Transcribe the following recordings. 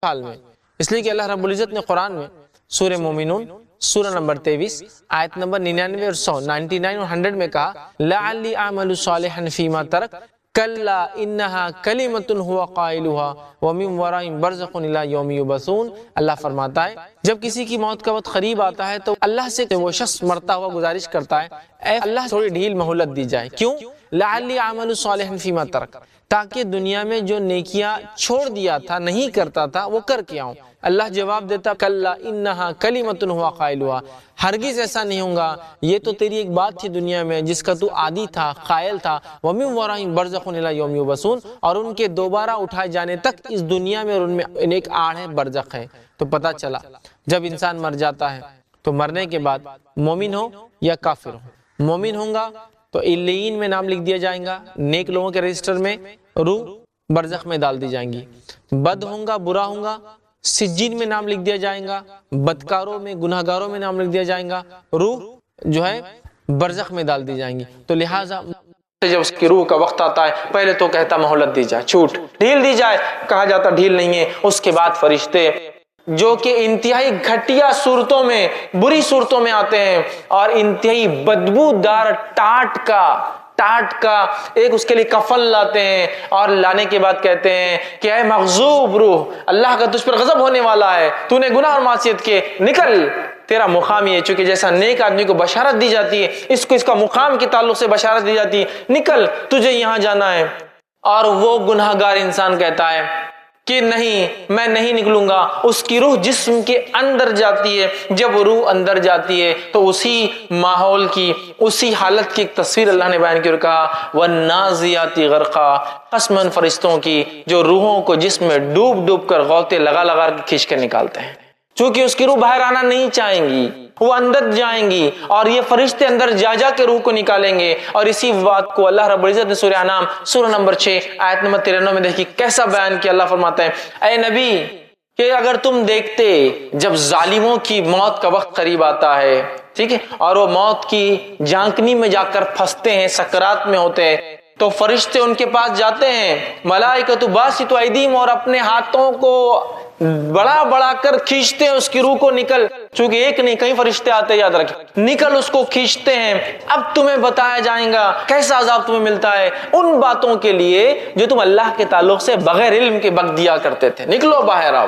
حال میں، اس لیے کہ اللہ رب العزت نے قرآن میں سورہ مومنون سورہ نمبر 23 آیت نمبر 99 اور 100 99 اور 100 میں کہا لعلی اعمل صالحا فیما ترک کلا انہا کلمۃ ہوا قائلھا ومن ورائہم برزخ الی یوم یبعثون۔ اللہ فرماتا ہے جب کسی کی موت کا وقت قریب آتا ہے تو اللہ سے وہ شخص مرتا ہوا گزارش کرتا ہے اے اللہ تھوڑی ڈھیل مہلت دی جائے، کیوں؟ لعلی اعمل صالحا فیما ترک، تاکہ دنیا میں جو نیکیاں چھوڑ دیا تھا نہیں کرتا تھا وہ کر کے آؤں۔ اللہ جواب دیتا کلا انہا کلمۃ ہوا قائلھا، ہرگز ایسا نہیں ہوگا، یہ تو تیری ایک بات تھی دنیا میں جس کا تو عادی تھا، قائل تھا، ومن ورائہم برزخ الی یوم یبعثون، اور ان کے دوبارہ اٹھائے جانے تک اس دنیا میں اور ان میں ایک آڑ ہے، برزخ ہے۔ تو پتہ چلا جب انسان مر جاتا ہے تو مرنے کے بعد مومن ہو یا کافر ہو، مومن ہوگا تو علیین میں نام لکھ دیا جائے گا، نیک لوگوں کے رجسٹر میں روح برزخ میں ڈال دی جائیں گی، بد ہوگا برا ہوگا سجین میں نام لکھ دیا جائے گا، بدکاروں میں گناہگاروں میں نام لکھ دیا جائے گا، روح جو ہے برزخ میں ڈال دی جائیں گی۔ تو لہٰذا جب اس کی روح کا وقت آتا ہے پہلے تو کہتا مہلت دی جائے، چھوٹ ڈھیل دی جائے، کہا جاتا ڈھیل نہیں ہے۔ اس کے بعد فرشتے جو کہ انتہائی گھٹیا صورتوں میں بری صورتوں میں آتے ہیں اور انتہائی بدبودار ٹاٹ کا ایک اس کے لیے کفن لاتے ہیں اور لانے کے بعد کہتے ہیں کہ اے مغضوب روح، اللہ کا تجھ پر غضب ہونے والا ہے، تو نے گناہ اور معصیت کے، نکل، تیرا مقام یہ، چونکہ جیسا نیک آدمی کو بشارت دی جاتی ہے اس کو اس کا مقام کے تعلق سے بشارت دی جاتی ہے، نکل تجھے یہاں جانا ہے۔ اور وہ گناہگار انسان کہتا ہے کہ نہیں میں نہیں نکلوں گا۔ اس کی روح جسم کے اندر جاتی ہے، جب روح اندر جاتی ہے تو اسی ماحول کی اسی حالت کی ایک تصویر اللہ نے بیان کی اور کہا وَالنَّازِعَاتِ غَرْقًا، قسماً فرشتوں کی جو روحوں کو جسم میں ڈوب کر غوطے لگا کے کھینچ کر نکالتے ہیں، چونکہ اس کی روح باہر آنا نہیں چاہیں گی، وہ اندر جائیں گی اور یہ فرشتے اندر جا کے روح کو نکالیں گے۔ اور اسی بات کو اللہ رب العزت نے سورہ انعام سورہ نمبر 6 آیت نمبر 93 میں دیکھیے کیسا بیان کیا۔ اللہ فرماتا ہے اے نبی کہ اگر تم دیکھتے جب ظالموں کی موت کا وقت قریب آتا ہے، ٹھیک ہے، اور وہ موت کی جھانکنی میں جا کر پھنستے ہیں، سکرات میں ہوتے ہیں، تو فرشتے ان کے پاس جاتے ہیں، ملائکۃ باسطو ایدیہم، اور اپنے ہاتھوں کو بڑا کر کھینچتے ہیں اس کی روح کو، نکل، چونکہ ایک نہیں کئی فرشتے آتے یاد رکھیں، نکل، اس کو کھینچتے ہیں۔ اب تمہیں بتایا جائے گا کیسا عذاب تمہیں ملتا ہے ان باتوں کے لیے جو تم اللہ کے تعلق سے بغیر علم کے بک دیا کرتے تھے، نکلو باہر آؤ۔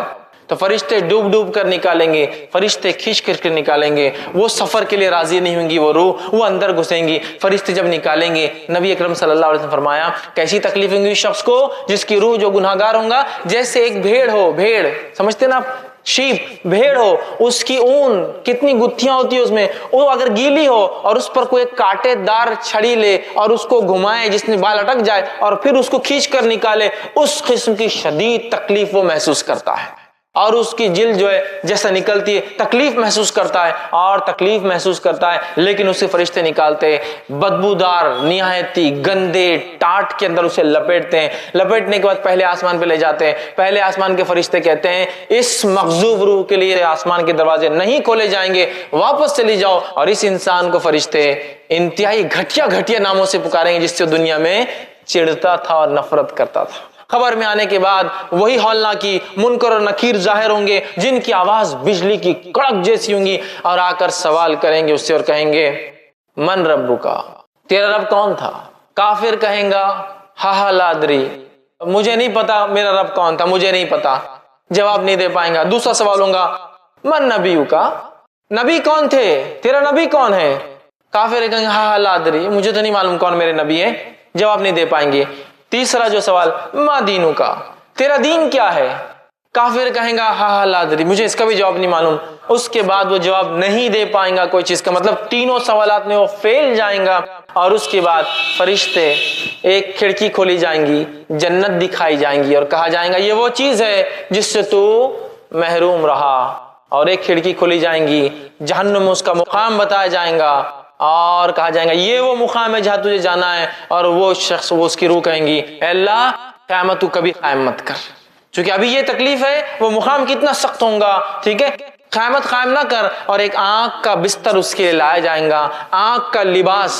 تو فرشتے ڈوب کر نکالیں گے، فرشتے کھینچ کر نکالیں گے، وہ سفر کے لیے راضی نہیں ہوں گی، وہ روح وہ اندر گھسیں گی۔ فرشتے جب نکالیں گے، نبی اکرم صلی اللہ علیہ وسلم فرمایا کیسی تکلیف ہوں گی اس شخص کو جس کی روح جو گناہگار ہوگا، جیسے ایک بھیڑ ہو، بھیڑ سمجھتے نا آپ، شیپ، بھیڑ ہو، اس کی اون کتنی گتھیاں ہوتی ہے اس میں، وہ اگر گیلی ہو اور اس پر کوئی کانٹے دار چھڑی لے اور اس کو گھمائے جس میں بال اٹک جائے اور پھر اس کو کھینچ کر نکالے، اس قسم کی شدید تکلیف وہ محسوس کرتا ہے، اور اس کی جلد جو ہے جیسا نکلتی ہے تکلیف محسوس کرتا ہے، لیکن اسے فرشتے نکالتے بدبودار نہایتی گندے ٹاٹ کے اندر اسے لپیٹتے ہیں، لپیٹنے کے بعد پہلے آسمان پہ لے جاتے ہیں۔ پہلے آسمان کے فرشتے کہتے ہیں اس مغضوب روح کے لیے آسمان کے دروازے نہیں کھولے جائیں گے، واپس چلی جاؤ، اور اس انسان کو فرشتے انتہائی گھٹیا ناموں سے پکاریں گے جس سے دنیا میں چڑھتا تھا اور نفرت کرتا تھا۔ خبر میں آنے کے بعد وہی ہولناکی منکر اور نکیر ظاہر ہوں گے جن کی آواز بجلی کی کڑک جیسی ہوں گی، اور آ کر سوال کریں گے اس سے اور کہیں گے من ربکا، تیرا رب کون تھا؟ کافر کہیں گا ہا لا ادری، مجھے نہیں پتا میرا رب کون تھا، مجھے نہیں پتا، جواب نہیں دے پائیں گا۔ دوسرا سوال ہوگا من نبیکا، نبی کون تھے، تیرا نبی کون ہے؟ کافر کہیں گے ہا لا ادری، مجھے تو نہیں معلوم کون میرے نبی ہے، جواب نہیں دے پائیں گے۔ تیسرا جو سوال ما دینو کا، تیرا دین کیا ہے؟ کافر کہیں گا ہا لا ادری، مجھے اس کا بھی جواب نہیں معلوم۔ اس کے بعد وہ جواب نہیں دے پائیں گا کوئی چیز کا، مطلب تینوں سوالات میں وہ فیل جائیں گا۔ اور اس کے بعد فرشتے ایک کھڑکی کھولی جائیں گی، جنت دکھائی جائیں گی اور کہا جائیں گا یہ وہ چیز ہے جس سے تو محروم رہا، اور ایک کھڑکی کھولی جائیں گی، جہنم میں اس کا مقام بتایا جائیں گا اور کہا جائے گا یہ وہ مقام ہے جہاں تجھے جانا ہے، اور وہ شخص وہ اس کی روح کہیں گی اے اللہ قیامت تو کبھی قائم مت کر، چونکہ ابھی یہ تکلیف ہے، وہ مقام کتنا سخت ہوگا، ٹھیک ہے، قیامت قائم نہ کر۔ اور ایک آنکھ کا بستر اس کے لیے لایا جائے گا، آنکھ کا لباس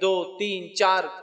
2, 3, 4,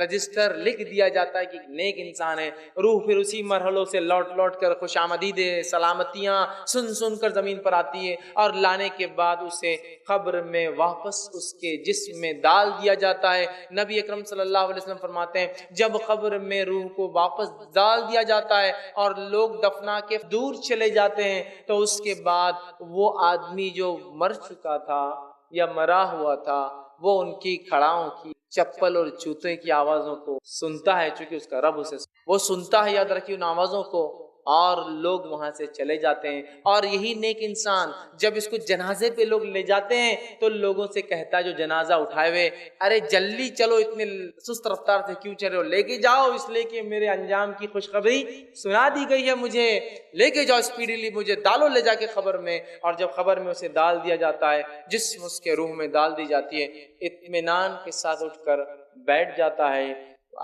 رجسٹر لکھ دیا جاتا ہے کہ نیک انسان ہے. روح پھر اسی مرحلوں سے لوٹ کر خوش آمدیدیں سلامتیاں سن کر زمین پر آتی ہے اور لانے کے بعد اسے قبر میں واپس اس کے جسم میں ڈال دیا جاتا ہے. نبی اکرم صلی اللہ علیہ وسلم فرماتے ہیں جب قبر میں روح کو واپس ڈال دیا جاتا ہے اور لوگ دفنا کے دور چلے جاتے ہیں تو اس کے بعد وہ آدمی جو مر چکا تھا یا مرا ہوا تھا وہ ان کی کھڑاؤں کی چپل اور جوتے کی آوازوں کو سنتا ہے. چونکہ اس کا رب اسے وہ سنتا ہے, یاد رکھیے ان آوازوں کو, اور لوگ وہاں سے چلے جاتے ہیں. اور یہی نیک انسان جب اس کو جنازے پہ لوگ لے جاتے ہیں تو لوگوں سے کہتا ہے جو جنازہ اٹھائے ہوئے, ارے جلدی چلو, اتنے سست رفتار سے کیوں چل رہے ہو, لے کے جاؤ, اس لیے کہ میرے انجام کی خوشخبری سنا دی گئی ہے, مجھے لے کے جاؤ اسپیڈیلی, مجھے ڈالو لے جا کے قبر میں. اور جب قبر میں اسے ڈال دیا جاتا ہے, جسم اس کے روح میں ڈال دی جاتی ہے, اطمینان کے ساتھ اٹھ کر بیٹھ جاتا ہے.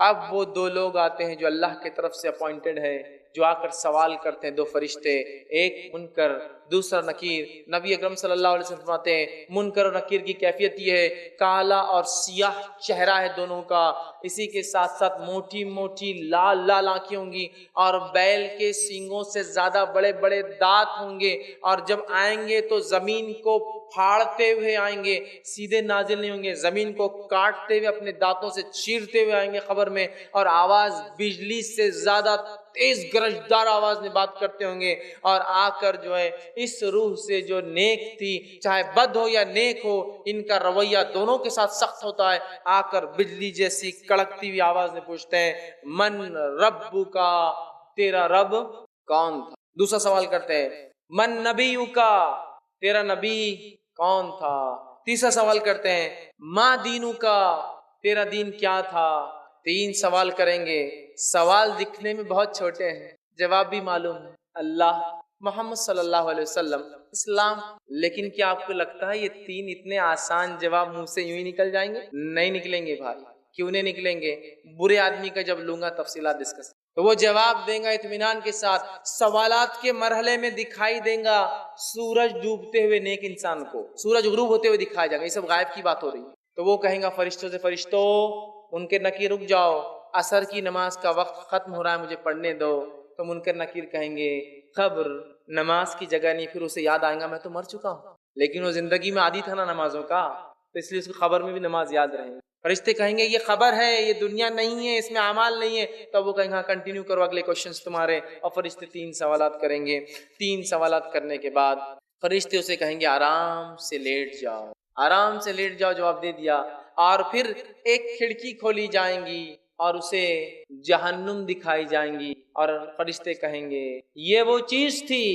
اب وہ دو لوگ آتے ہیں جو اللہ کی طرف سے اپوائنٹڈ ہے, جو آ کر سوال کرتے ہیں, دو فرشتے, ایک منکر دوسرا نکیر. نبی اکرم صلی اللہ علیہ وسلم فرماتے ہیں منکر اور نکیر کی کیفیت یہ ہے, کالا اور سیاہ چہرہ ہے دونوں کا, اسی کے ساتھ ساتھ موٹی موٹی لال لال آنکھیں ہوں گی اور بیل کے سینگوں سے زیادہ بڑے بڑے دانت ہوں گے, اور جب آئیں گے تو زمین کو پھاڑتے ہوئے آئیں گے, سیدھے نازل نہیں ہوں گے, زمین کو کاٹتے ہوئے اپنے دانتوں سے چیرتے ہوئے آئیں گے قبر میں, اور آواز بجلی سے زیادہ تیز گرجدار آواز میں بات کرتے ہوں گے. اور آ کر جو ہے اس روح سے جو نیک تھی, چاہے بد ہو یا نیک ہو, ان کا رویہ دونوں کے ساتھ سخت ہوتا ہے, آ کر بجلی جیسی کڑکتی ہوئی آواز میں پوچھتے ہیں من رب کا, تیرا رب کون تھا. دوسرا سوال کرتے ہیں من نبی کا, تیرا نبی کون تھا. تیسرا سوال کرتے ہیں ما دینو کا, تیرا دین کیا تھا. تین سوال کریں گے. سوال دکھنے میں بہت چھوٹے ہیں, جواب بھی معلوم ہے, اللہ, محمد صلی اللہ علیہ وسلم, اسلام. لیکن کیا آپ کو لگتا ہے یہ تین اتنے آسان جواب منہ سے یوں ہی نکل جائیں گے؟ نہیں نکلیں گے بھائی. کیوں نہیں نکلیں گے؟ برے آدمی کا جب لوں گا تفصیلات ڈسکس تو وہ جواب دیں گا اطمینان کے ساتھ. سوالات کے مرحلے میں دکھائی دیں گا سورج ڈوبتے ہوئے نیک انسان کو, سورج غروب ہوتے ہوئے دکھایا جائے گا. یہ سب غائب کی بات ہو رہی ہے. تو وہ کہیں گا فرشتوں سے, فرشتوں ان کے نکیر رک جاؤ, عصر کی نماز کا وقت ختم ہو رہا ہے, مجھے پڑھنے دو. تو منکر نکیر کہیں گے قبر نماز کی جگہ نہیں. پھر اسے یاد آئے گا میں تو مر چکا ہوں, لیکن وہ زندگی میں عادی تھا نا نمازوں کا, تو اس لیے اس کو خبر میں بھی نماز یاد رہے گی. فرشتے کہیں گے یہ خبر ہے, یہ دنیا نہیں ہے, اس میں اعمال نہیں ہے. تب وہ کہیں گے ہاں کنٹینیو کرو اگلے کوشچنز تمہارے. اور فرشتے تین سوالات کریں گے. تین سوالات کرنے کے بعد فرشتے اسے کہیں گے آرام سے لیٹ جاؤ, آرام سے لیٹ جاؤ. جواب دے دیا. اور پھر ایک کھڑکی کھولی جائیں گی اور اسے جہنم دکھائی جائیں گی, اور فرشتے کہیں گے یہ وہ چیز تھی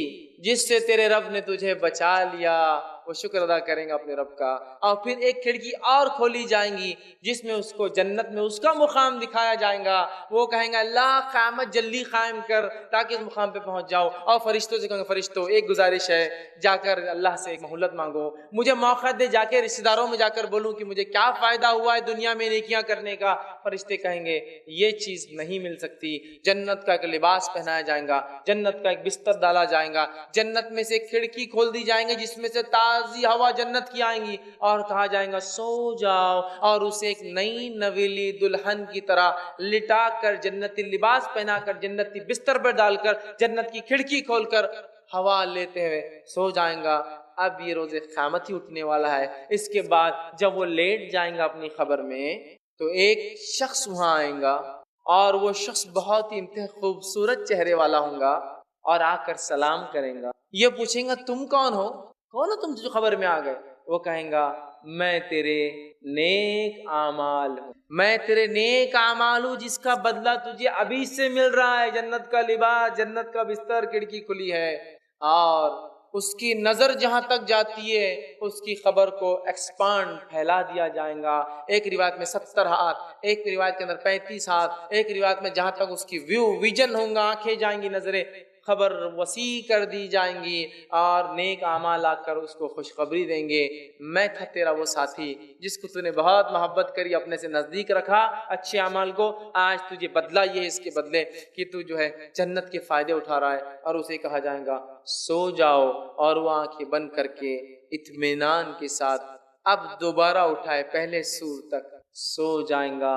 جس سے تیرے رب نے تجھے بچا لیا. وہ شکر ادا کریں گے اپنے رب کا. اور پھر ایک کھڑکی اور کھولی جائیں گی جس میں اس کو جنت میں اس کا مقام دکھایا جائے گا. وہ کہیں گا اللہ قیامت جلدی قائم کر تاکہ اس مقام پہ پہنچ جاؤ. اور فرشتوں سے کہیں گے فرشتوں ایک گزارش ہے, جا کر اللہ سے ایک مہلت مانگو, مجھے موقع دے, جا کے رشتہ داروں میں جا کر بولوں کہ مجھے کیا فائدہ ہوا ہے دنیا میں نیکیاں کرنے کا. فرشتے کہیں گے یہ چیز نہیں مل سکتی. جنت کا ایک لباس پہنایا جائے گا, جنت کا ایک بستر ڈالا جائے گا, جنت میں سے ایک کھڑکی کھول دی جائیں گے جس میں سے تازی ہوا جنت کی آئیں گی, اور کہا جائے گا سو جاؤ. اور اسے ایک نئی نویلی دلہن کی طرح لٹا کر, جنتی لباس پہنا کر, جنتی بستر پر ڈال کر, جنت کی کھڑکی کھول کر ہوا لیتے ہوئے سو جائیں گا. اب یہ روز قیامت ہی اٹھنے والا ہے. اس کے بعد جب وہ لیٹ جائیں گا اپنی خبر میں تو ایک شخص وہاں آئیں گا, اور وہ شخص بہت ہی خوبصورت چہرے والا ہوں گا, اور آ کر سلام کریں گا. یہ پوچھیں گا تم کون ہو, کون ہو تم جو خبر میں آ گئے. وہ کہیں گا میں تیرے نیک اعمال ہوں, میں تیرے نیک اعمال ہوں جس کا بدلہ تجھے ابھی سے مل رہا ہے. جنت کا لباس, جنت کا بستر, کھڑکی کھلی ہے, اور اس کی نظر جہاں تک جاتی ہے اس کی خبر کو ایکسپانڈ پھیلا دیا جائے گا. ایک روایت میں 70 ہاتھ, ایک روایت کے اندر 35 ہاتھ, ایک روایت میں جہاں تک اس کی ویژن ہوں گا, آنکھیں جائیں گی, نظریں, خبر وسیع کر دی جائیں گی, اور نیک اعمال آ کر اس کو خوشخبری دیں گے میں تھا تیرا وہ ساتھی جس کو تو نے بہت محبت کری, اپنے سے نزدیک رکھا اچھے اعمال کو, آج تجھے بدلہ یہ ہے اس کے بدلے کہ تو جو ہے جنت کے فائدے اٹھا رہا ہے. اور اسے کہا جائے گا سو جاؤ, اور وہ آنکھیں بند کر کے اطمینان کے ساتھ اب دوبارہ اٹھائے پہلے سور تک سو جائیں گا.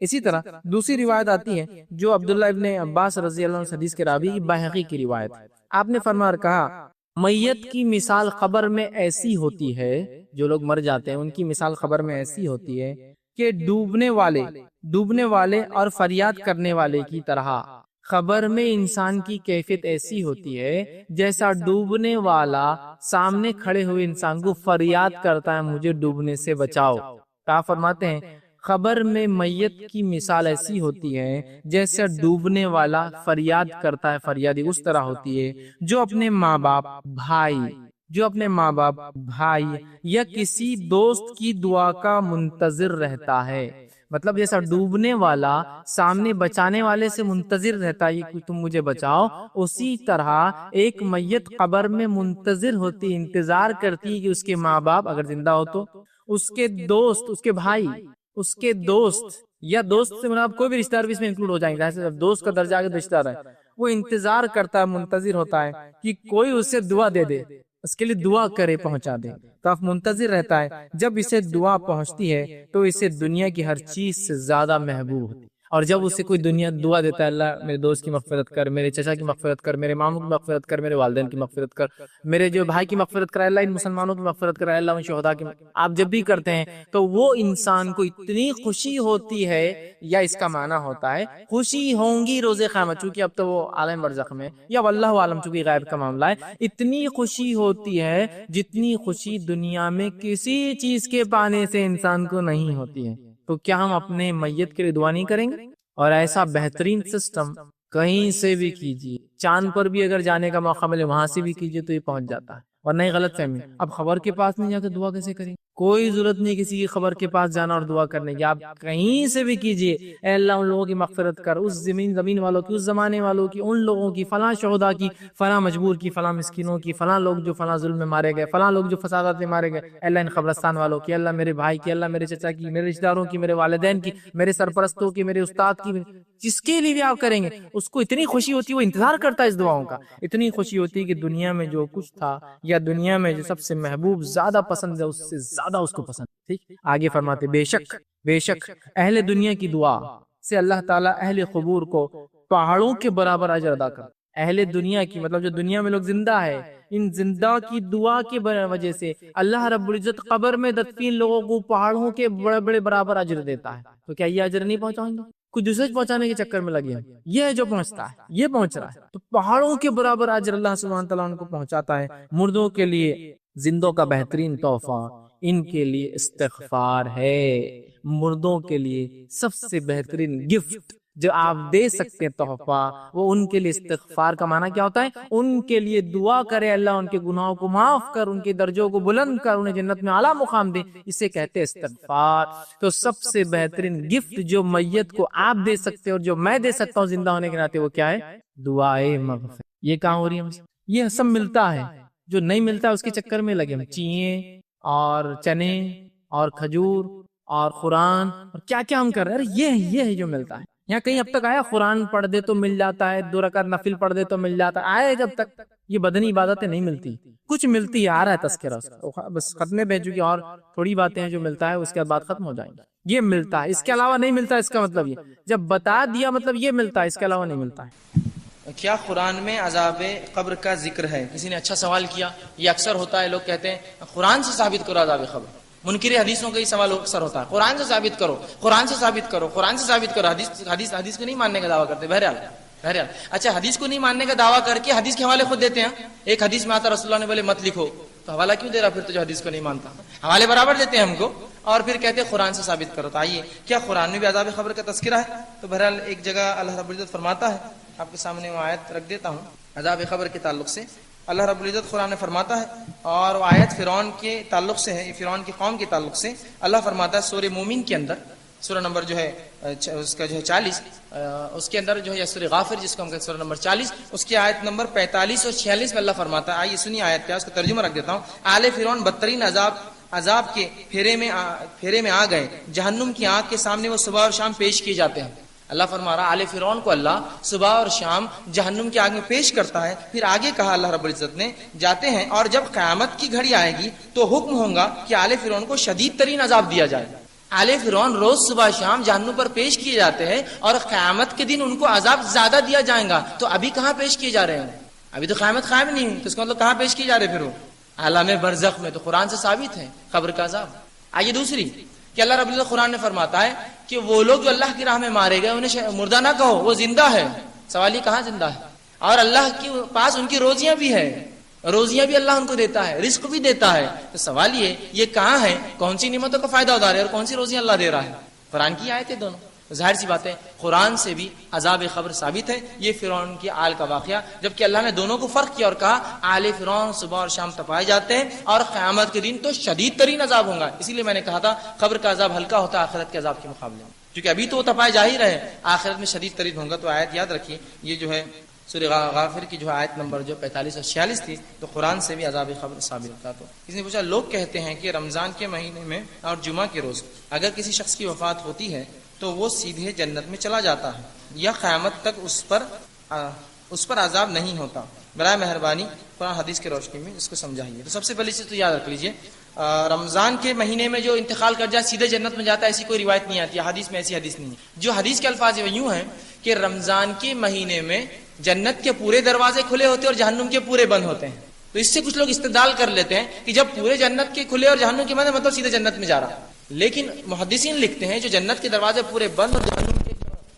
اسی طرح دوسری روایت آتی ہے جو عبداللہ ابن عباس رضی اللہ عنہ حدیث کے راوی کی بحقی کی روایت. آپ نے فرمایا اور کہا میت کی مثال قبر میں ایسی ہوتی ہے، جو لوگ مر جاتے ہیں ان کی مثال قبر میں ایسی ہوتی ہے کہ ڈوبنے والے اور فریاد کرنے والے کی طرح. قبر میں انسان کی کیفیت ایسی ہوتی ہے جیسا ڈوبنے والا سامنے کھڑے ہوئے انسان کو فریاد کرتا ہے مجھے ڈوبنے سے بچاؤ. کہا فرماتے ہیں قبر میں میت کی مثال ایسی ہوتی ہے جیسے ڈوبنے والا فریاد کرتا ہے، فریادی اس طرح ہوتی ہے جو اپنے ماں باپ بھائی یا کسی دوست کی دعا کا منتظر رہتا ہے. مطلب جیسا ڈوبنے والا سامنے بچانے والے سے منتظر رہتا ہے کہ تم مجھے بچاؤ، اسی طرح ایک میت قبر میں منتظر ہوتی، انتظار کرتی کہ اس کے ماں باپ اگر زندہ ہو تو اس کے دوست، اس کے بھائی، اس کے دوست یا دوست سے مراد کوئی بھی رشتہ دار بھی اس میں انکلوڈ ہو جائیں گے، دوست کا درجہ آگے رشتہ دار ہے، وہ انتظار کرتا ہے، منتظر ہوتا ہے کہ کوئی اسے دعا دے دے، اس کے لیے دعا کرے، پہنچا دے. تو آپ منتظر رہتا ہے، جب اسے دعا پہنچتی ہے تو اسے دنیا کی ہر چیز سے زیادہ محبوب ہوتی ہے. اور جب اسے کوئی دعا دیتا ہے اللہ میرے دوست کی مغفرت کر، میرے چچا کی مغفرت کر، میرے ماموں کی مغفرت کر، میرے والدین کی مغفرت کر، میرے جو بھائی کی مغفرت کر، اللہ ان مسلمانوں کی مغفرت کر، اللہ ان شہداء کی، آپ جب بھی کرتے ہیں تو وہ انسان کو اتنی خوشی ہوتی ہے، یا اس کا معنی ہوتا ہے خوشی ہوں گی روز قیامت، چونکہ اب تو وہ عالم برزخ میں یا واللہ عالم، چونکہ غیب کا معاملہ ہے، اتنی خوشی ہوتی ہے جتنی خوشی دنیا میں کسی چیز کے پانے سے انسان کو نہیں ہوتی ہے. تو کیا ہم اپنے میت کے لیے دعا نہیں کریں گے؟ اور ایسا بہترین سسٹم کہیں سے بھی کیجیے، چاند پر بھی اگر جانے کا موقع ملے وہاں سے بھی کیجیے تو یہ پہنچ جاتا ہے. اور نہیں غلط فہمی، اب خبر کے پاس نہیں جاتے دعا کیسے کریں؟ کوئی ضرورت نہیں کسی کی خبر کے پاس جانا اور دعا کرنے کی، آپ کہیں سے بھی کیجیے. اے اللہ ان لوگوں کی مغفرت کر، اس زمین والوں کی، اس زمانے والوں کی، ان لوگوں کی، فلاں شہداء کی، فلاں مجبور کی، فلاں مسکینوں کی، فلاں لوگ جو فلاں ظلم میں مارے گئے، فلاں لوگ جو فسادات میں مارے گئے، اللہ ان قبرستان والوں کی، اللہ میرے بھائی کی، اللہ میرے چچا کی، میرے رشتہ داروں کی، میرے والدین کی، میرے سرپرستوں کی، میرے استاد کی، جس کے لیے بھی آپ کریں گے اس کو اتنی خوشی ہوتی ہے، وہ انتظار کرتا ہے اس دعاؤں کا. اتنی خوشی ہوتی ہے کہ دنیا میں جو کچھ تھا یا دنیا میں جو سب سے محبوب زیادہ پسند ہے اس سے زیادہ اس کو پسند. ٹھیک، آگے فرماتے بے شک اہل دنیا کی دعا سے اللہ تعالیٰ اہل قبور کو پہاڑوں کے برابر اجر ادا کرتا. اہل دنیا کی مطلب جو دنیا میں لوگ زندہ ہے، ان زندہ کی دعا کی وجہ سے اللہ رب العزت قبر میں دفین لوگوں کو پہاڑوں کے بڑے بڑے برابر اجر دیتا ہے. تو کیا یہ اجر نہیں پہنچائیں گے؟ کچھ دوسرے پہنچانے کے چکر میں لگے ہیں، یہ ہے جو پہنچتا ہے، یہ پہنچ رہا ہے. تو پہاڑوں کے برابر اجر اللہ سبحانہ تعالیٰ ان کو پہنچاتا ہے. مردوں کے لیے زندوں کا بہترین تحفہ ان کے لیے استغفار ہے. مردوں کے لیے سب سے بہترین گفٹ جو آپ دے سکتے ہیں تحفہ، وہ ان کے لیے استغفار کا معنی کیا ہوتا ہے؟ ان کے لیے دعا کرے اللہ ان کے گناہوں کو معاف کر، ان کے درجوں کو بلند کر، انہیں جنت میں اعلیٰ مقام دے. اسے کہتے ہیں استغفار. تو سب سے بہترین گفٹ جو میت کو آپ دے سکتے اور جو میں دے سکتا ہوں زندہ ہونے کے ناطے، وہ کیا ہے؟ دعائے مغفرت. یہ کہاں ہو رہی ہے؟ یہ سب ملتا ہے، جو نہیں ملتا ہے اس کے چکر میں لگے ہم، چیئیں اور چنے اور کھجور اور قرآن اور کیا کیا ہم کر رہے ہیں. یہ ہے جو ملتا ہے. یہاں کہیں اب تک آیا قرآن پڑھ دے تو مل جاتا ہے، 2 رکعت نفل پڑھ دے تو مل جاتا ہے؟ آئے جب تک یہ بدنی عبادتیں نہیں ملتی. کچھ ملتی ہے، آ رہا ہے تذکرہ اس کا، بس ختمے بھیجو کی اور تھوڑی باتیں ہیں جو ملتا ہے، اس کے بعد ختم ہو جائیں گے. یہ ملتا ہے، اس کے علاوہ نہیں ملتا. اس کا مطلب یہ جب بتا دیا مطلب یہ ملتا ہے، اس کے علاوہ نہیں ملتا ہے. کیا قرآن میں عذاب قبر کا ذکر ہے؟ کسی نے اچھا سوال کیا. یہ اکثر ہوتا ہے، لوگ کہتے ہیں قرآن سے ثابت کرو عذاب قبر. منکر حدیثوں کا یہ سوال اکثر ہوتا ہے، قرآن سے ثابت کرو، قرآن سے ثابت کرو، قرآن سے ثابت کرو. حدیث کو نہیں ماننے کا دعویٰ کرتے. بہرحال اچھا، حدیث کو نہیں ماننے کا دعویٰ کر کے حدیث کے حوالے خود دیتے ہیں. ایک حدیث میں آتا رسول اللہ نے بولے مت لکھو، تو حوالہ کیوں دے رہا پھر تو جو حدیث کو نہیں مانتا؟ حوالے برابر دیتے ہیں ہم کو اور پھر کہتے ہیں قرآن سے ثابت کرو. تو آئیے، کیا قرآن میں بھی عذاب قبر کا تذکرہ ہے؟ تو بہرحال ایک جگہ اللہ رب العزت فرماتا ہے، آپ کے سامنے وہ آیت رکھ دیتا ہوں عذاب قبر کے تعلق سے. اللہ رب العزت قرآن میں فرماتا ہے، اور وہ آیت فرعون کے تعلق سے ہے، فرعون کی قوم کے تعلق سے. اللہ فرماتا ہے سورہ مومن کے اندر، سورہ نمبر جو ہے اس کا جو ہے 40، اس کے اندر جو ہے سورہ غافر جس کو ہم کہتے ہیں سورہ نمبر 40، اس کی آیت نمبر 45 اور 46 میں اللہ فرماتا ہے. آئیے سنیے آیت کیا، اس کا ترجمہ رکھ دیتا ہوں. آل فرعون بدترین عذاب کے پھیرے میں آ گئے، جہنم کی آگ کے سامنے وہ صبح اور شام پیش کیے جاتے ہیں. اللہ فرما رہا آل فرعون کو اللہ صبح اور شام جہنم کی آگ میں پیش کرتا ہے. پھر آگے کہا اللہ رب العزت نے، جاتے ہیں اور جب قیامت کی گھڑی آئے گی تو حکم ہوگا کہ آل فرعون کو شدید ترین عذاب دیا جائے. آل فرعون روز صبح شام جہنم پر پیش کیے جاتے ہیں اور قیامت کے دن ان کو عذاب زیادہ دیا جائے گا. تو ابھی کہاں پیش کیے جا رہے ہیں؟ ابھی تو قیامت قائم نہیں ہوئی، تو اس کا مطلب کہاں پیش کیے جا رہے پھر وہ عالم برزخ میں. تو قرآن سے ثابت ہے قبر کا عذاب. آئیے دوسری کہ اللہ رب العزت قرآن میں فرماتا ہے کہ وہ لوگ جو اللہ کی راہ میں مارے گئے انہیں مردہ نہ کہو، وہ زندہ ہے. سوال یہ کہاں زندہ ہے؟ اور اللہ کے پاس ان کی روزیاں بھی ہے، روزیاں بھی اللہ ان کو دیتا ہے، رزق بھی دیتا ہے. تو سوال یہ کہاں ہے؟ کون سی نعمتوں کا فائدہ اٹھا رہے ہیں اور کون سی روزیاں اللہ دے رہا ہے؟ قرآن کی آیت ہے دونوں. ظاہر سی بات ہے قرآن سے بھی عذاب قبر ثابت ہے. یہ فرعون کی آل کا واقعہ، جبکہ اللہ نے دونوں کو فرق کیا اور کہا آل فرعون صبح اور شام تپائے جاتے ہیں اور قیامت کے دن تو شدید ترین عذاب ہوگا. اسی لیے میں نے کہا تھا قبر کا عذاب ہلکا ہوتا ہے آخرت کے عذاب کے مقابلے میں، کیونکہ ابھی تو وہ تپائے جا ہی رہے، آخرت میں شدید ترین ہوگا. تو آیت یاد رکھیے، یہ جو ہے سورہ غافر کی جو آیت نمبر جو 45 اور 46 تھی، تو قرآن سے بھی عذاب قبر ثابت ہوتا. تو کسی نے پوچھا لوگ کہتے ہیں کہ رمضان کے مہینے میں اور جمعہ کے روز اگر کسی شخص کی وفات ہوتی ہے تو وہ سیدھے جنت میں چلا جاتا ہے یا قیامت تک اس پر عذاب نہیں ہوتا؟ برائے مہربانی قرآن حدیث کی روشنی میں اس کو سمجھائیے. تو سب سے پہلی چیز تو یاد رکھ لیجئے، رمضان کے مہینے میں جو انتقال کر جائے سیدھے جنت میں جاتا ہے ایسی کوئی روایت نہیں آتی، حدیث میں ایسی حدیث نہیں ہے. جو حدیث کے الفاظ وہ یوں ہیں کہ رمضان کے مہینے میں جنت کے پورے دروازے کھلے ہوتے ہیں اور جہنم کے پورے بند ہوتے ہیں. تو اس سے کچھ لوگ استدلال کر لیتے ہیں کہ جب پورے جنت کے کھلے اور جہنم کے بند ہے مطلب سیدھے جنت میں جا رہا. لیکن محدثین لکھتے ہیں جو جنت کے دروازے پورے بند اور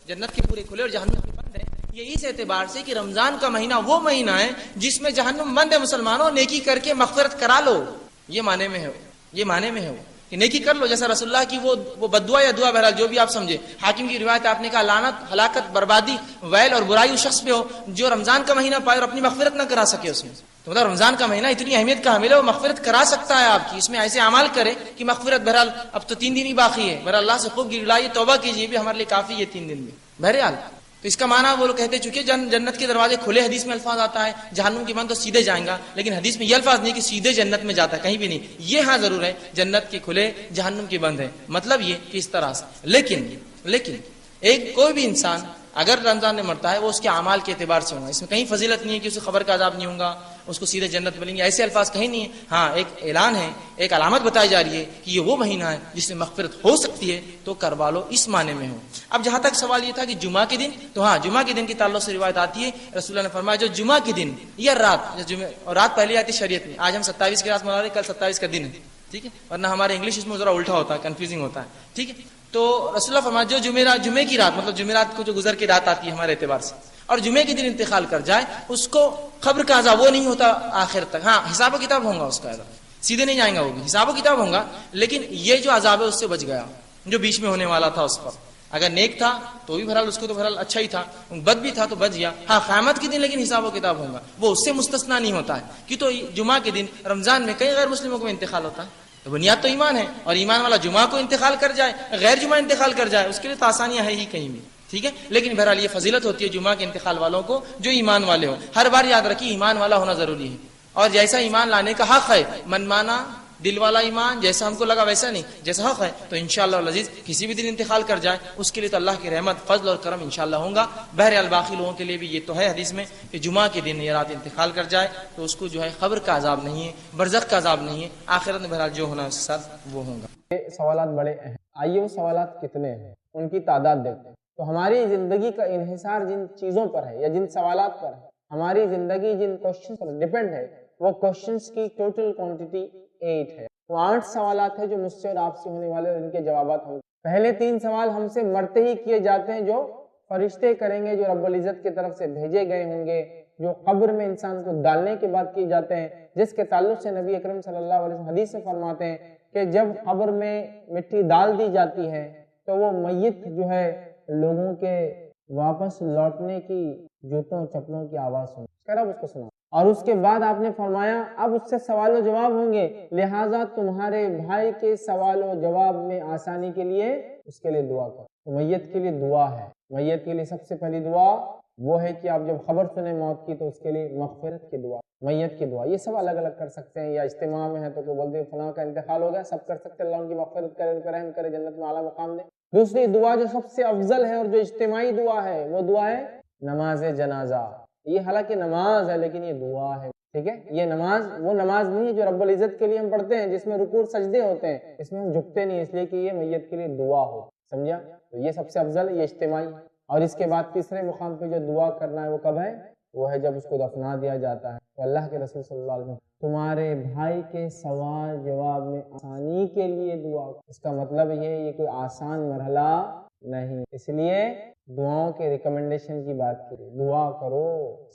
جنت کے پورے کھلے اور جہنم کے بند ہیں، یہ اس اعتبار سے کہ رمضان کا مہینہ وہ مہینہ ہے جس میں جہنم بند ہے. مسلمانوں نیکی کر کے مغفرت کرا لو، یہ معنی میں ہے کہ نیکی کر لو. جیسا رسول اللہ کی وہ بدعا یا دعا، بہرحال جو بھی آپ سمجھے. حاکم کی روایت آپ نے کہا لعنت، ہلاکت، بربادی، ویل اور برائی اس شخص پہ ہو جو رمضان کا مہینہ پائے اور اپنی مغفرت نہ کرا سکے اس میں. تو مطلب رمضان کا مہینہ اتنی اہمیت کا حامل ہے، وہ مغفرت کرا سکتا ہے آپ کی. اس میں ایسے اعمال کرے کہ مغفرت، بہرحال اب تو 3 دن ہی باقی ہے، بہرحال اللہ سے خوب گڑائیے، توبہ کیجیے، بھی ہمارے لیے کافی ہے 3 دن میں. بہرحال تو اس کا معنی وہ لوگ کہتے چونکہ جنت کے دروازے کھلے، حدیث میں الفاظ آتا ہے جہنم کے بند تو سیدھے جائیں گا، لیکن حدیث میں یہ الفاظ نہیں کہ سیدھے جنت میں جاتا ہے، کہیں بھی نہیں. یہ ہاں ضرور ہے جنت کے کھلے جہنم کے بند ہے، مطلب یہ کہ اس طرح سے. لیکن ایک کوئی بھی انسان اگر رمضان میں مرتا ہے وہ اس کے اعمال کے اعتبار سے ہوگا. اس میں کہیں فضیلت نہیں ہے کہ اسے خبر کا عذاب نہیں ہوگا، اس کو سیدھے جنت ملیں گے، ایسے الفاظ کہیں نہیں ہے. ہاں ایک اعلان ہے، ایک علامت بتائی جا رہی ہے کہ یہ وہ مہینہ ہے جس میں مغفرت ہو سکتی ہے، تو کروا لو اس معنی میں ہو. اب جہاں تک سوال یہ تھا کہ جمعہ کے دن، تو ہاں جمعہ کے دن کے تعلق سے روایت آتی ہے، رسول اللہ نے فرمایا جو جمعہ کے دن یا رات پہلے آتی شریعت میں. آج ہم 27 کی رات منا رہے ہیں، کل 27 کا دن ہے، ٹھیک ہے، ورنہ ہمارے انگلش اس میں ذرا الٹا ہوتا ہے، کنفیوزنگ ہوتا ہے، ٹھیک ہے. تو رسول اللہ فرمایا جو جمعے کی رات، مطلب جمعرات کو جو گزر کے رات آتی ہے ہمارے اعتبار سے، اور جمعے کے دن انتقال کر جائے اس کو قبر کا عذاب وہ نہیں ہوتا آخر تک. ہاں حساب و کتاب ہوگا اس کا، سیدھے نہیں جائیں گا، وہ بھی حساب و کتاب ہوگا، لیکن یہ جو عذاب ہے اس سے بچ گیا جو بیچ میں ہونے والا تھا اس پر. اگر نیک تھا تو بھی بہرحال اس کو تو بہرحال اچھا ہی تھا، بد بھی تھا تو بچ گیا. ہاں قیامت کے دن لیکن حساب و کتاب ہوگا، وہ اس سے مستثنا نہیں ہوتا ہے. کہ تو جمعہ کے دن رمضان میں کئی غیر مسلموں کو انتقال ہوتا ہے. تو بنیاد تو ایمان ہے، اور ایمان والا جمعہ کو انتقال کر جائے، غیر جمعہ انتقال کر جائے، اس کے لیے تو آسانیاں ہے ہی کہیں بھی، ٹھیک ہے. لیکن بہرحال یہ فضیلت ہوتی ہے جمعہ کے انتقال والوں کو جو ایمان والے ہوں. ہر بار یاد رکھیے ایمان والا ہونا ضروری ہے، اور جیسا ایمان لانے کا حق ہے، من مانا دل والا ایمان، جیسا ہم کو لگا ویسا نہیں، جیسا حق ہے، تو انشاءاللہ العزیز کسی بھی دن انتقال کر جائے اس کے لیے تو اللہ کی رحمت، فضل اور کرم انشاءاللہ ہوگا. بہرحال باقی لوگوں کے لیے بھی یہ تو ہے حدیث میں کہ جمعہ کے دن یا رات انتقال کر جائے تو اس کو جو ہے قبر کا عذاب نہیں ہے، برزخ کا عذاب نہیں ہے، آخرت میں بہرحال جو ہونا اس کے ساتھ وہ ہوگا. یہ سوالات بڑے اہم. آئیے وہ سوالات کتنے ہیں ان کی تعداد دیکھتے ہیں. تو ہماری زندگی کا انحصار جن چیزوں پر ہے یا جن سوالات پر ہے، ہماری زندگی جن کوشچن پر ڈیپینڈ ہے، وہ کوشچنس کی ٹوٹل کوانٹٹی 8 ہے. وہ 8 سوالات ہیں جو مجھ سے اور آپ سے ہونے والے، اور ان کے جوابات ہوں. پہلے 3 سوال ہم سے مرتے ہی کیے جاتے ہیں جو فرشتے کریں گے، جو رب العزت کی طرف سے بھیجے گئے ہوں گے، جو قبر میں انسان کو ڈالنے کے بعد کیے جاتے ہیں، جس کے تعلق سے نبی اکرم صلی اللہ علیہ وسلم حدیث سے فرماتے ہیں کہ جب قبر میں مٹی ڈال دی جاتی ہے تو وہ میت جو ہے لوگوں کے واپس لوٹنے کی جوتوں چپلوں کی آواز سن کر اب اس کو سنا. اور اس کے بعد آپ نے فرمایا اب اس سے سوال و جواب ہوں گے، لہٰذا تمہارے بھائی کے سوال و جواب میں آسانی کے لیے اس کے لیے دعا کرو. میت کے لیے دعا ہے. میت کے لیے سب سے پہلی دعا وہ ہے کہ آپ جب خبر سنیں موت کی تو اس کے لیے مغفرت کی دعا، میت کی دعا. یہ سب الگ الگ کر سکتے ہیں، یا اجتماع میں ہے تو کوئی بولتے ہیں فلاں کا انتقال ہو گیا، سب کر سکتے ہیں، اللہ ان کی مغفرت کرے، ان پر رحم کرے، جنت میں اعلیٰ مقام دے. دوسری دعا جو سب سے افضل ہے اور جو اجتماعی دعا ہے وہ دعا ہے نماز جنازہ. یہ حالانکہ نماز ہے لیکن یہ دعا ہے. ٹھیک ہے، یہ نماز وہ نماز نہیں ہے جو رب العزت کے لیے ہم پڑھتے ہیں جس میں رکوع اور سجدے ہوتے ہیں، اس میں ہم جھکتے نہیں، اس لیے کہ یہ میت کے لیے دعا ہو، سمجھا؟ تو یہ سب سے افضل ہے، یہ اجتماعی۔ اور اس کے بعد تیسرے مقام پہ جو دعا کرنا ہے وہ کب ہے؟ وہ ہے جب اس کو دفنا دیا جاتا ہے۔ تو اللہ کے رسول صلی اللہ علیہ وسلم تمہارے بھائی کے سوال جواب میں آسانی کے لیے دعا، اس کا مطلب یہ کوئی آسان مرحلہ نہیں، اس لیے دعاؤں کے ریکمنڈیشن کی بات کریں، دعا کرو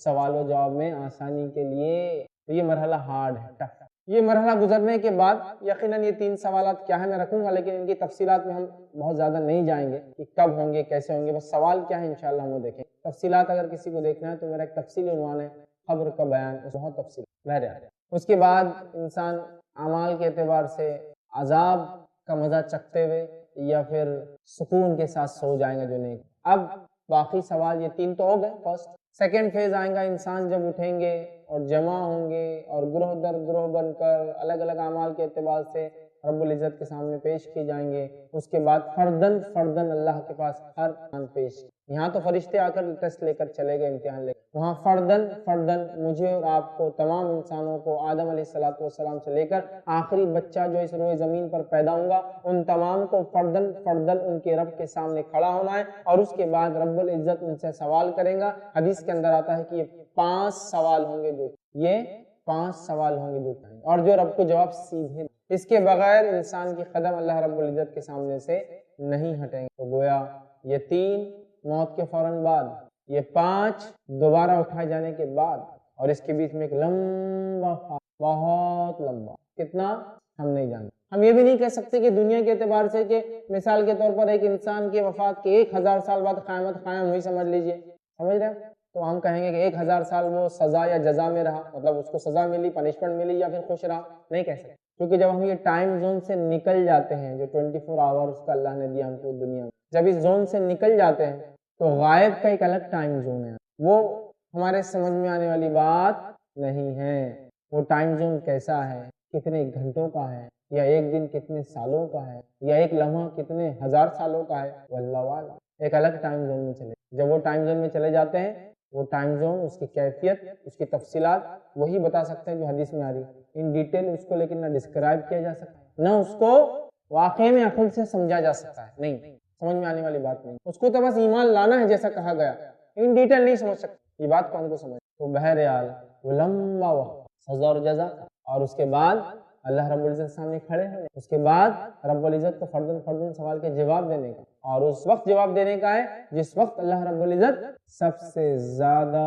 سوال و جواب میں آسانی کے لیے۔ تو یہ مرحلہ ہارڈ ہے، ٹف۔ یہ مرحلہ گزرنے کے بعد یقیناً یہ 3 سوالات کیا ہے میں رکھوں گا، لیکن ان کی تفصیلات میں ہم بہت زیادہ نہیں جائیں گے کہ کب ہوں گے کیسے ہوں گے، بس سوال کیا ہے انشاءاللہ ہم وہ دیکھیں۔ تفصیلات اگر کسی کو دیکھنا ہے تو میرا ایک تفصیلی عنوان ہے قبر کا بیان، بہت تفصیل بہرحال۔ اس کے بعد انسان اعمال کے اعتبار سے عذاب کا مزہ چکھتے ہوئے یا پھر سکون کے ساتھ سو جائیں گا جو نیک۔ اب باقی سوال یہ 3 تو ہو گئے فرسٹ۔ سیکنڈ فیز آئیں گا، انسان جب اٹھیں گے اور جمع ہوں گے اور گروہ در گروہ بن کر الگ الگ اعمال کے اعتبار سے رب العزت کے سامنے پیش کی جائیں گے۔ اس کے بعد فردن فردن اللہ کے پاس ہر امتحان پیش، یہاں تو فرشتے آ کر ٹیسٹ لے کر چلے گئے، امتحان لے کر، وہاں فردن فردن مجھے اور آپ کو، تمام انسانوں کو، آدم علیہ السلام سے لے کر آخری بچہ جو اس روئے زمین پر پیدا ہوں گا، ان تمام کو فردن فردن ان کے رب کے سامنے کھڑا ہونا ہے، اور اس کے بعد رب العزت ان سے سوال کریں گا۔ حدیث کے اندر آتا ہے کہ یہ 5 سوال ہوں گے، یہ 5 سوال ہوں گے اور جو رب کو جواب سیدھے، اس کے بغیر انسان کی قدم اللہ رب العزت کے سامنے سے نہیں ہٹیں گے۔ تو گویا یہ 3 موت کے فوراً بعد، یہ 5 دوبارہ اٹھائے جانے کے بعد، اور اس کے بیچ میں ایک لمبا، بہت لمبا، کتنا ہم نہیں جانتے۔ ہم یہ بھی نہیں کہہ سکتے کہ دنیا کے اعتبار سے کہ مثال کے طور پر ایک انسان کی وفات کے 1000 سال بعد قیامت قائم ہوئی، سمجھ لیجئے، سمجھ رہے ہیں؟ تو ہم کہیں گے کہ 1000 سال وہ سزا یا جزا میں رہا، مطلب اس کو سزا ملی، پنشمنٹ ملی، یا پھر خوش رہا، نہیں کہہ سکتے، کیونکہ جب ہم یہ ٹائم زون سے نکل جاتے ہیں جو 24 آورز کا اللہ نے دیا ہم کو دنیا میں، جب اس زون سے نکل جاتے ہیں تو غائب کا ایک الگ ٹائم زون ہے، وہ ہمارے سمجھ میں آنے والی بات نہیں ہے۔ وہ ٹائم زون کیسا ہے، کتنے گھنٹوں کا ہے، یا ایک دن کتنے سالوں کا ہے، یا ایک لمحہ کتنے 1000 سالوں کا ہے، واللہ اعلم، ایک الگ ٹائم زون میں چلے۔ جب وہ ٹائم زون میں چلے جاتے ہیں، وہ ٹائم زون، اس کی کیفیت، اس کی تفصیلات وہی بتا سکتے ہیں جو حدیث میں آ رہی، ان ڈیٹیل اس کو لیکن نہ ڈسکرائب کیا جا سکتا، نہ اس کو واقعے میں عقل سے سمجھا جا سکتا ہے، نہیں، سمجھ میں آنے والی بات نہیں، اس کو تو بس ایمان لانا ہے جیسا کہا گیا، ان ڈیٹیل نہیں سمجھ سکتے، یہ بات کو ہم کو سمجھ۔ تو بہرحال وہ لمبا وقت سزا اور جزا، اور اس کے بعد اللہ رب العزت سامنے کھڑے ہوئے، اس کے بعد رب العزت کو فردن فردن سوال کے جواب دینے کا، اور اس وقت جواب دینے کا ہے جس وقت اللہ رب العزت سب سے زیادہ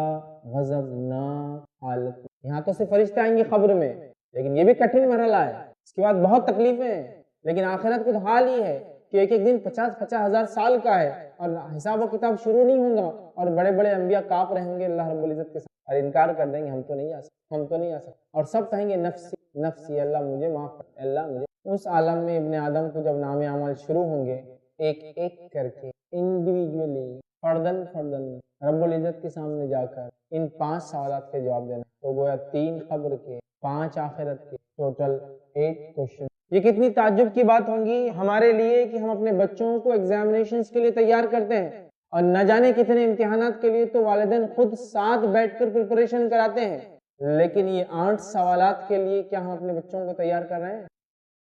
غضبناک حالت، یہاں تو صرف فرشتے آئیں گے قبر میں، لیکن یہ بھی کٹھن مرحلہ ہے، اس کے بعد بہت تکلیفیں ہیں، لیکن آخرت کو تو حال ہی ہے کہ ایک ایک دن 50-50 ہزار سال کا ہے، اور حساب و کتاب شروع نہیں ہوگا، اور بڑے بڑے انبیاء کانپ رہے ہوں گے اللہ رب العزت کے ساتھ، اور انکار کر دیں گے ہم تو نہیں آ سکتے، ہم تو نہیں آ سکتے، اور سب کہیں گے نفسی نفسی، اللہ مجھے معاف کر، اللہ مجھے۔ اس عالم میں ابن آدم کو جب نام اعمال شروع ہوں گے، ایک ایک کر کے انڈیویجولی، فردن فردن رب العزت کے سامنے جا کر ان 5 سوالات کے جواب دینا، تو گویا 3 قبر کے، 5 آخرت کے، ٹوٹل 8 کوشچن۔ یہ کتنی تعجب کی بات ہوگی ہمارے لیے کہ ہم اپنے بچوں کو ایگزامینیشنز کے لیے تیار کرتے ہیں، اور نہ جانے کتنے امتحانات کے لیے تو والدین خود ساتھ بیٹھ کر پریپریشن کراتے ہیں، لیکن یہ 8 سوالات کے لیے کیا ہم اپنے بچوں کو تیار کر رہے ہیں؟